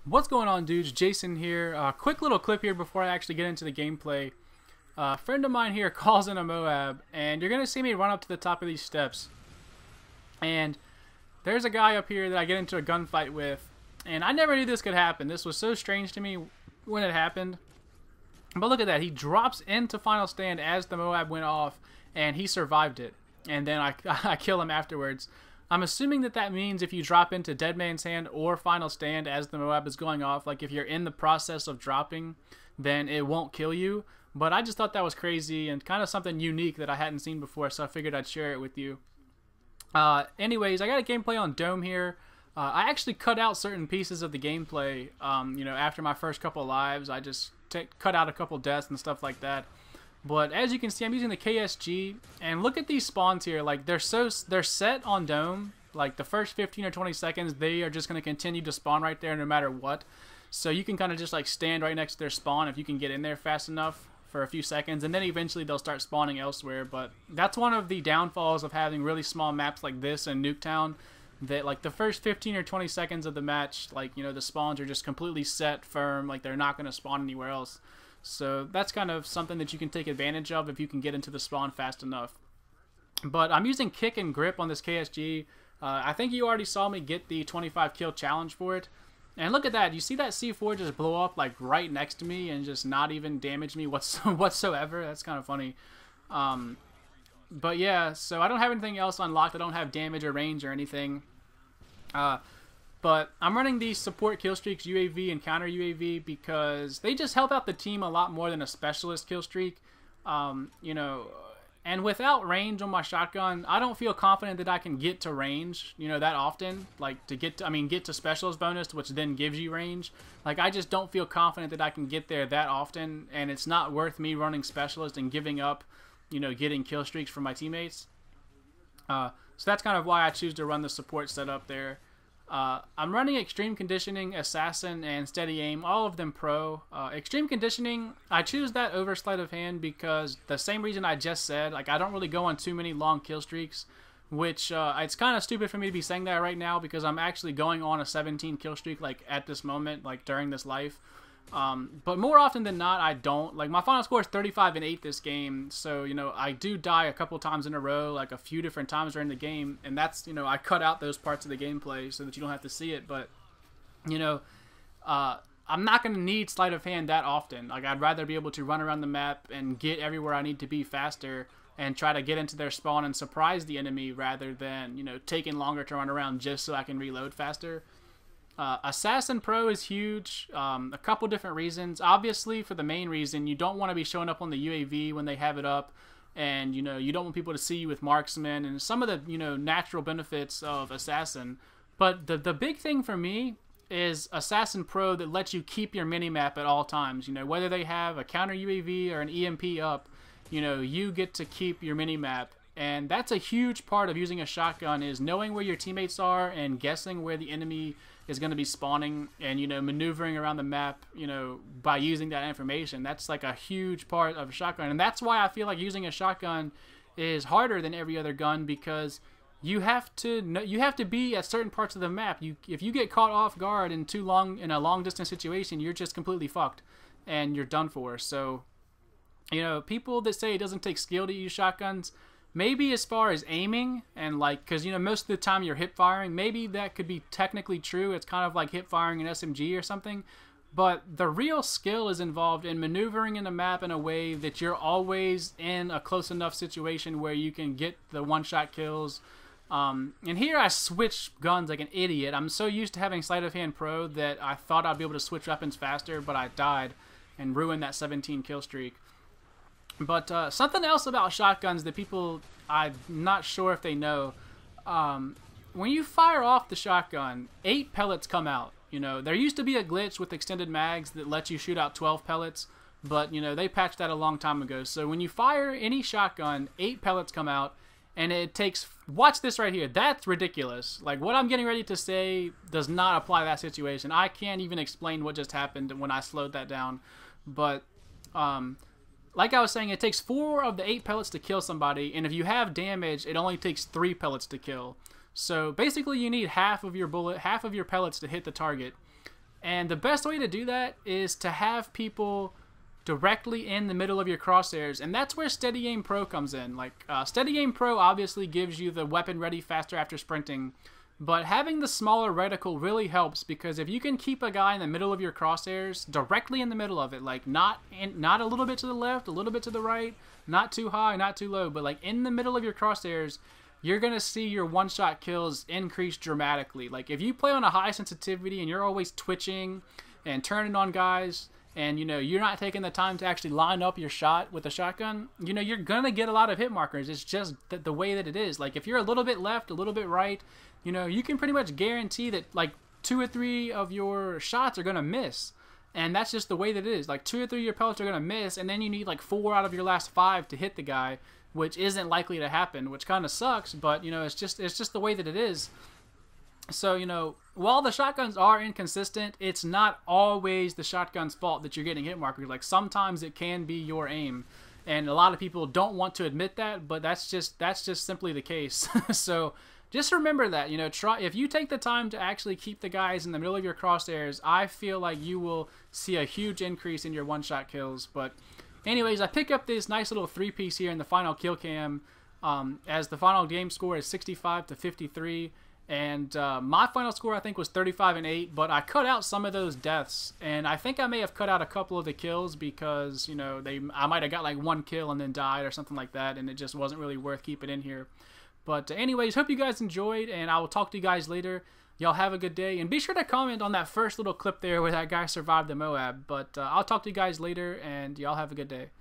What's going on, dudes? Jason here. Quick little clip here before I actually get into the gameplay. A friend of mine here calls in a Moab, and you're going to see me run up to the top of these steps. And there's a guy up here that I get into a gunfight with, and I never knew this could happen. This was so strange to me when it happened. But look at that. He drops into Final Stand as the Moab went off, and he survived it. And then I kill him afterwards. I'm assuming that means if you drop into Dead Man's Hand or Final Stand as the Moab is going off, like if you're in the process of dropping, then it won't kill you. But I just thought that was crazy and kind of something unique that I hadn't seen before, so I figured I'd share it with you. Anyways, I got a gameplay on Dome here. I actually cut out certain pieces of the gameplay. After my first couple of lives, I just cut out a couple deaths and stuff like that. But as you can see, I'm using the KSG, and look at these spawns here. Like they're set on Dome. Like the first 15 or 20 seconds, they are just going to continue to spawn right there no matter what. So you can kind of just like stand right next to their spawn if you can get in there fast enough for a few seconds, and then eventually they'll start spawning elsewhere. But that's one of the downfalls of having really small maps like this in Nuketown. That like the first 15 or 20 seconds of the match, like the spawns are just completely set firm. Like they're not going to spawn anywhere else. So that's kind of something that you can take advantage of if you can get into the spawn fast enough. But I'm using kick and grip on this KSG. I think you already saw me get the 25 kill challenge for it. And look at that. You see that C4 just blow up like right next to me and just not even damage me whatsoever. That's kind of funny. But yeah, so I don't have anything else unlocked. I don't have damage or range or anything. But I'm running these support killstreaks, UAV and counter UAV, because they just help out the team a lot more than a specialist killstreak. And without range on my shotgun, I don't feel confident that I can get to range, that often. Like to get to specialist bonus, which then gives you range. Like I just don't feel confident that I can get there that often, and it's not worth me running specialist and giving up, getting kill streaks from my teammates. So that's kind of why I choose to run the support setup there. I'm running Extreme Conditioning, Assassin, and Steady Aim, all of them pro. Extreme Conditioning, I choose that over Sleight of Hand because the same reason I just said, like I don't really go on too many long kill streaks, which it's kind of stupid for me to be saying that right now because I'm actually going on a 17 kill streak like at this moment, like during this life. But more often than not, I don't. Like my final score is 35-8 this game, so I do die a couple times in a row, like a few different times during the game, and that's I cut out those parts of the gameplay so that you don't have to see it. But I'm not going to need sleight of hand that often. Like I'd rather be able to run around the map and get everywhere I need to be faster and try to get into their spawn and surprise the enemy rather than taking longer to run around just so I can reload faster. Assassin Pro is huge. A couple different reasons. Obviously, for the main reason, you don't want to be showing up on the UAV when they have it up, and you don't want people to see you with marksman and some of the natural benefits of Assassin. But the big thing for me is Assassin Pro that lets you keep your minimap at all times. Whether they have a counter UAV or an EMP up, you get to keep your minimap. And that's a huge part of using a shotgun, is knowing where your teammates are and guessing where the enemy is going to be spawning and, maneuvering around the map, by using that information. That's like a huge part of a shotgun. And that's why I feel like using a shotgun is harder than every other gun, because you have to be at certain parts of the map. If you get caught off guard in a long distance situation, you're just completely fucked and you're done for. So, people that say it doesn't take skill to use shotguns, maybe as far as aiming and because most of the time you're hip firing, maybe that could be technically true. It's kind of like hip firing an SMG or something, but the real skill is involved in maneuvering in the map in a way that you're always in a close enough situation where you can get the one-shot kills. And here I switch guns like an idiot. I'm so used to having Sleight of Hand Pro that I thought I'd be able to switch weapons faster, but I died and ruined that 17 kill streak. But something else about shotguns that people, I'm not sure if they know, when you fire off the shotgun, 8 pellets come out. There used to be a glitch with extended mags that lets you shoot out 12 pellets, but they patched that a long time ago. So when you fire any shotgun, 8 pellets come out, and it takes, watch this right here, that's ridiculous. Like what I'm getting ready to say does not apply to that situation. I can't even explain what just happened when I slowed that down, but like I was saying, it takes 4 of the 8 pellets to kill somebody, and if you have damage, it only takes 3 pellets to kill. So basically you need half of your pellets to hit the target. And the best way to do that is to have people directly in the middle of your crosshairs, and that's where Steady Aim Pro comes in. Like, Steady Aim Pro obviously gives you the weapon ready faster after sprinting, but having the smaller reticle really helps, because if you can keep a guy in the middle of your crosshairs, directly in the middle of it, like not a little bit to the left, a little bit to the right, not too high, not too low, but like in the middle of your crosshairs, you're going to see your one-shot kills increase dramatically. Like, if you play on a high sensitivity and you're always twitching and turning on guys, and, you know, you're not taking the time to actually line up your shot with a shotgun, you know, you're going to get a lot of hit markers. It's just the way that it is. Like, if you're a little bit left, a little bit right, you know, you can pretty much guarantee that, like, 2 or 3 of your shots are going to miss. And that's just the way that it is. Like, 2 or 3 of your pellets are going to miss, and then you need, like, 4 out of your last 5 to hit the guy, which isn't likely to happen, which kind of sucks, but, you know, it's just the way that it is. So, you know, while the shotguns are inconsistent, it's not always the shotgun's fault that you're getting hit markers. Like, sometimes it can be your aim, and a lot of people don't want to admit that, but that's just simply the case. So just remember that, you know, if you take the time to actually keep the guys in the middle of your crosshairs, I feel like you will see a huge increase in your one-shot kills. But anyways, I pick up this nice little 3-piece here in the final kill cam, as the final game score is 65-53. And my final score, I think, was 35-8, but I cut out some of those deaths, and I think I may have cut out a couple of the kills because, you know, I might have got like 1 kill and then died or something like that, and it just wasn't really worth keeping in here. But anyways, hope you guys enjoyed, and I will talk to you guys later. Y'all have a good day, and be sure to comment on that first little clip there where that guy survived the Moab. But I'll talk to you guys later, and y'all have a good day.